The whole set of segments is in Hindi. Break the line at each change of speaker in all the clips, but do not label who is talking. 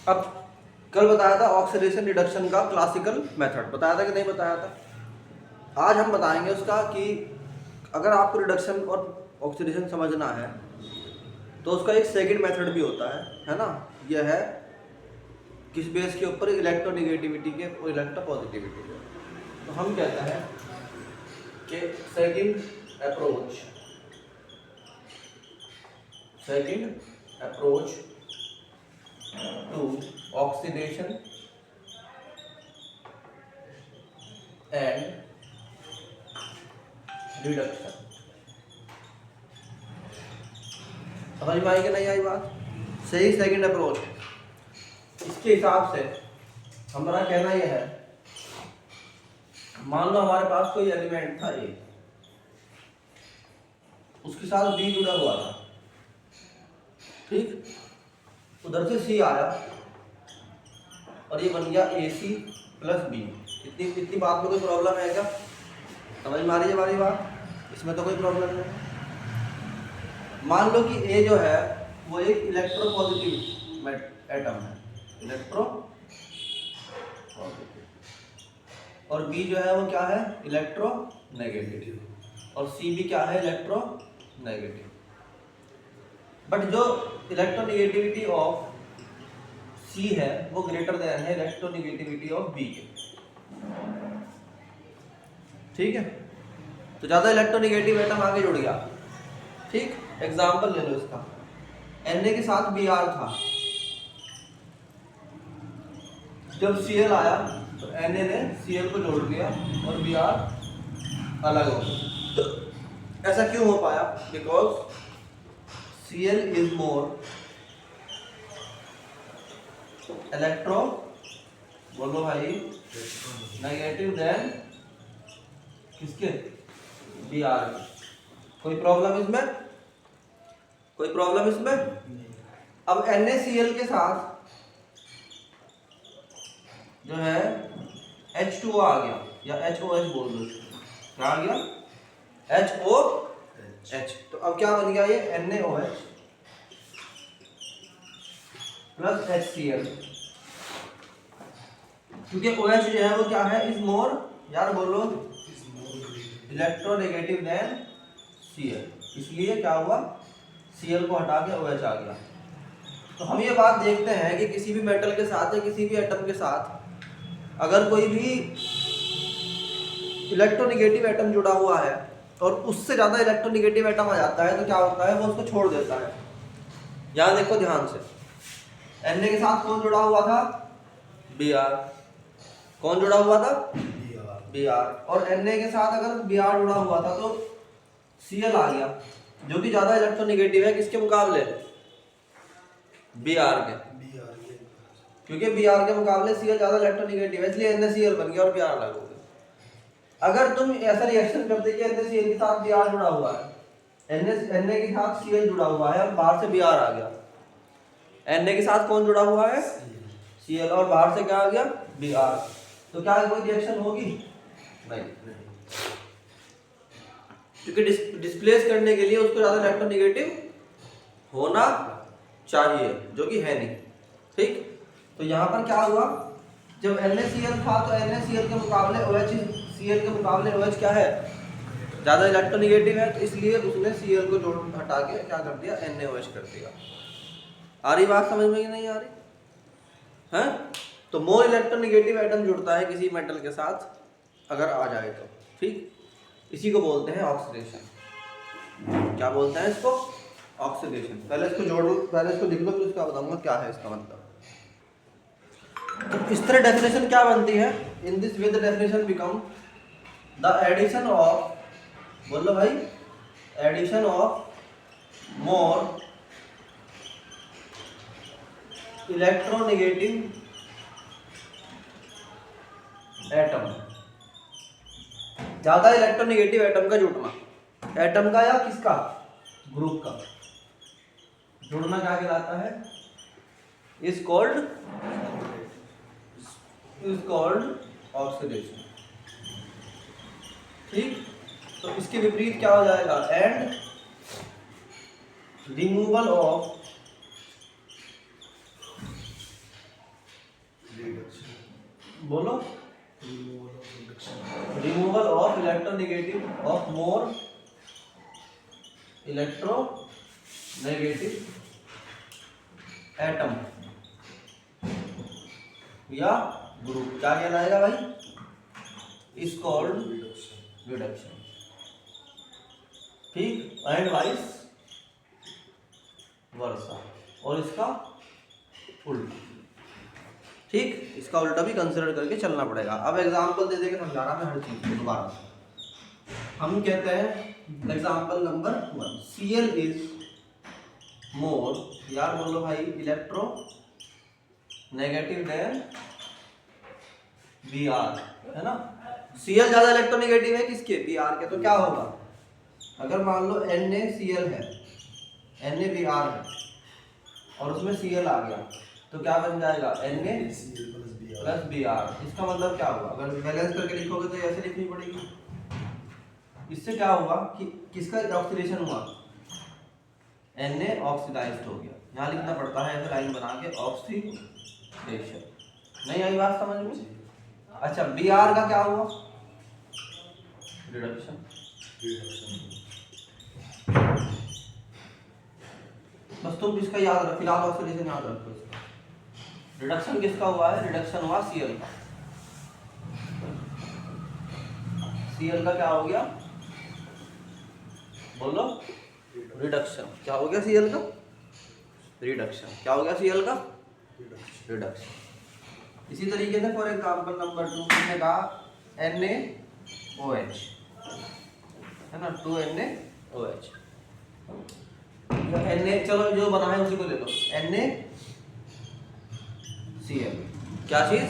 अब कल बताया था ऑक्सीडेशन रिडक्शन का क्लासिकल मेथड, बताया था कि नहीं बताया था। आज हम बताएंगे उसका कि अगर आपको रिडक्शन और ऑक्सीडेशन समझना है तो उसका एक सेकंड मेथड भी होता है ना। यह है किस बेस के ऊपर, इलेक्ट्रोनेगेटिविटी के और इलेक्ट्रोपॉजिटिविटी के। तो हम कहते हैं कि second approach to oxidation and reduction. समझ में आई कि नहीं आई बात? सही सेकंड अप्रोच। इसके हिसाब से हमारा कहना यह है, मान लो हमारे पास कोई एलिमेंट था ए, उसके साथ बी जुड़ा हुआ था, ठीक। उधर से सी आया और ये बन गया ए सी प्लस बी। इतनी बात में कोई प्रॉब्लम है क्या? समझ में आ रही है हमारी बात? इसमें तो कोई प्रॉब्लम नहीं। मान लो कि ए जो है वो एक इलेक्ट्रोपॉजिटिव एटम है, इलेक्ट्रोपॉजिटिव, और बी जो है वो क्या है, इलेक्ट्रोनेगेटिव, और सी भी क्या है, इलेक्ट्रोनेगेटिव। बट जो इलेक्ट्रोनेगेटिविटी ऑफ सी है वो ग्रेटर देन है इलेक्ट्रोनेगेटिविटी ऑफ बी के, ठीक है। तो ज्यादा इलेक्ट्रोनेगेटिव एटम आगे जुड़ गया, ठीक। एग्जांपल ले लो इसका, Na के साथ Br था, जब Cl आया तो Na ने Cl को जोड़ दिया और Br अलग हो गया। ऐसा क्यों हो पाया? Because Cl is more electro, बोलो भाई, नेगेटिव देन किसके, Br के। कोई प्रॉब्लम इसमें? कोई प्रॉब्लम इसमें? अब NaCl के साथ जो है H2O आ गया, या HOH बोल दो, क्या आ गया, HOH। तो अब क्या बन गया ये, NaOH प्लस HCl, क्योंकि OH जो है वो क्या है, इज मोर, यार बोलो, इलेक्ट्रोनेगेटिव देन Cl, इसलिए क्या हुआ, Cl को हटा के OH आ गया। तो हम ये बात देखते हैं कि किसी भी मेटल के साथ या किसी भी एटम के साथ अगर कोई भी इलेक्ट्रोनेगेटिव एटम जुड़ा हुआ है और उससे ज़्यादा इलेक्ट्रोनेगेटिव एटम आ जाता है तो क्या होता है, वो उसको छोड़ देता है। यहाँ देखो ध्यान से, Na के साथ कौन जुड़ा हुआ था, Br। कौन जुड़ा हुआ था, Br। और Na के साथ अगर Br जुड़ा हुआ था तो Cl आ गया, जो कि ज़्यादा इलेक्ट्रोनेगेटिव है किसके मुकाबले, Br के, क्योंकि Br के मुकाबले Cl ज़्यादा इलेक्ट्रोनेगेटिव है, इसलिए NaCl बन गया और Br अलग हो गया। अगर तुम ऐसा रिएक्शन करते कि NaCl के साथ Br जुड़ा हुआ है, Na के साथ Cl जुड़ा हुआ है और बाहर से Br आ गया, Na के साथ कौन जुड़ा हुआ है, Cl, और बाहर से क्या आ गया, Br, तो क्या कोई रिएक्शन होगी? नहीं, क्योंकि डिस्प्लेस करने के लिए उसको ज़्यादा इलेक्ट्रोनेगेटिव होना चाहिए, जो कि है नहीं, ठीक। तो यहाँ पर क्या हुआ, जब NaCl था तो NaCl के मुकाबले OH, Cl के मुकाबले OH क्या है, ज़्यादा इलेक्ट्रोनेगेटिव है, तो इसलिए उसने Cl को जोड़ हटा के क्या कर दिया, NaOH कर दिया। आ रही बात समझ में कि नहीं आ रही है? तो मोर इलेक्ट्रोनेगेटिव एटम जुड़ता है किसी मेटल के साथ अगर आ जाए तो, ठीक। इसी को बोलते हैं ऑक्सीडेशन। क्या बोलते हैं इसको, ऑक्सीडेशन। पहले इसको जोड़ो, पहले इसको लिख लो, फिर इसका बताऊंगा क्या है इसका मतलब। तो इस तरह डेफिनेशन क्या बनती है, in this way the definition become the addition of, बोलो भाई, addition of more electronegative atom, ज्यादा इलेक्ट्रोनेगेटिव एटम का जुड़ना, एटम का या किसका, ग्रुप का जुड़ना क्या कहलाता है, इज कॉल्ड ऑक्सीडेशन, ठीक। तो इसके विपरीत क्या हो जाएगा, एंड रिमूवल ऑफ बोलो, removal of electronegative of more electronegative atom या ग्रुप क्या कहलाएगा भाई, इज कॉल्ड रिडक्शन। ठीक, एंड वाइस वर्सा, और इसका उल्टा। ठीक, इसका उल्टा भी कंसिडर करके चलना पड़ेगा। अब एग्जांपल दे देके समझा रहा मैं हर चीज को दोबारा। हम कहते हैं example number 1, Cl is more, यार बोलो भाई, इलेक्ट्रो नेगेटिव देन Br, है ना। Cl ज्यादा इलेक्ट्रोनेगेटिव है किसके, Br के। तो क्या होगा, अगर मान लो NaCl है, NaBr है, और उसमें Cl आ गया, तो क्या बन जाएगा, NaCl प्लस Br। इसका मतलब क्या होगा, अगर बैलेंस करके लिखोगे तो ऐसे लिखनी पड़ेगी। इससे क्या हुआ कि किसका ऑक्सीडेशन हुआ, Na ऑक्सीडाइज्ड हो गया। यहाँ लिखना पड़ता है ऐसे लाइन बना के, ऑक्सीडेशन। नहीं आई बात समझ में? अच्छा, Br का क्या हुआ, रिडक्शन। बस तुम इसका याद रखो, फिलहाल ऑक्सीडेशन याद रखो इसका। रिडक्शन किसका हुआ है, रिडक्शन हुआ Cl का। Cl का क्या हो गया, बोलो, रिडक्शन। क्या हो गया Cl का, रिडक्शन। क्या हो गया Cl का, रिडक्शन। इसी तरीके से फॉर एग्जांपल नंबर 2 हमने कहा NaOH, है ना, 2NaOH। Na, चलो जो बना है उसी को ले लो, NaCl। क्या चीज,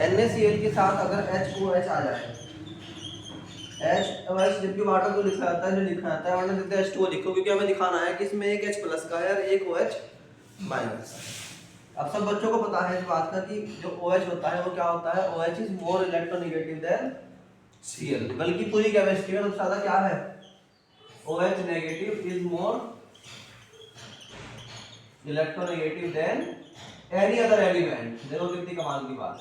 NaCl के साथ अगर HOH आ जाए, HOH जबकि वाटर को लिखा जाता है, जो लिखा जाता है, वरना सीधे H2O लिखो, क्योंकि हमें दिखाना है कि इसमें एक H प्लस का है और एक OH माइनस। अब सब बच्चों को पता है इस बात का कि जो OH होता है वो क्या होता है, OH is more electronegative than Cl। बल्कि पूरी केमिस्ट्री में सबसे ज्यादा क्या है, OH negative is more electronegative than any other element. देखो कितनी कमाल की बात,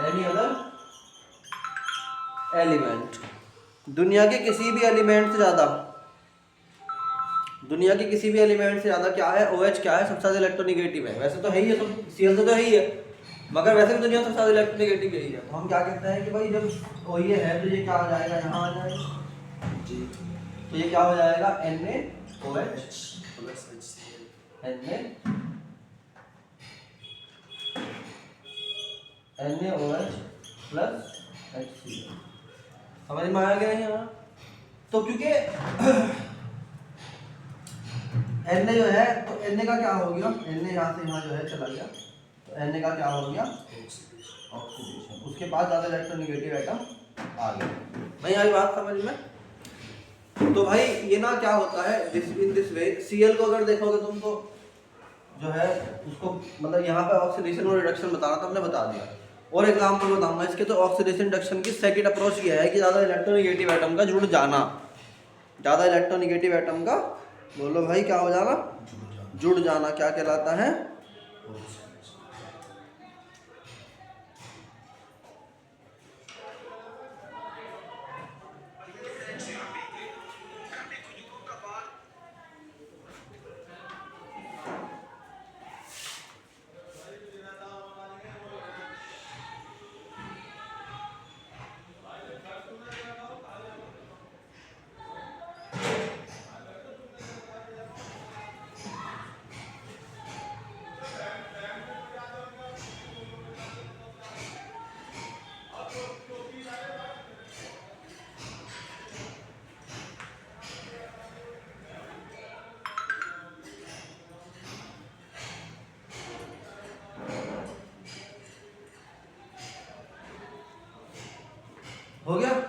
एनी अदर एलिमेंट। दुनिया के किसी भी एलिमेंट से ज्यादा, दुनिया के किसी भी एलिमेंट से ज्यादा क्या है, OH क्या है, सबसे ज्यादा इलेक्ट्रोनेगेटिव है। वैसे तो है ही है, सब Cl से तो है ही है, मगर वैसे भी दुनिया में सबसे ज्यादा इलेक्ट्रोनेगेटिव यही है। तो हम क्या कहते हैं कि भाई जब OH है तो ये क्या आ जाएगा, यहाँ आ जाएगा जी, तो ये क्या हो जाएगा, NaOH plus HCl, NaOH plus HCl। समझ में आया गया यहाँ। तो क्योंकि Na जो है, तो Na का क्या हो गया, Na यहाँ से यहाँ जो है चला गया, तो Na का क्या हो गया, ऑक्सीडेशन। उसके बाद ज्यादा इलेक्ट्रोनेगेटिव एटम आ गया। नहीं आई बात समझ में? तो भाई ये ना क्या होता है, इन दिस वे Cl को अगर देखोगे तुम तो जो है उसको, मतलब यहाँ पे ऑक्सीडेशन और रिडक्शन बताना था, हमने बता दिया। और एग्जांपल बताऊंगा इसके। तो ऑक्सीडेशन रिडक्शन की सेकंड अप्रोच ये है कि ज़्यादा इलेक्ट्रोनेगेटिव एटम का जुड़ जाना, ज़्यादा इलेक्ट्रोनेगेटिव एटम का, बोलो भाई क्या हो जाना, जुड़ जाना, क्या कहलाता है, हो गया।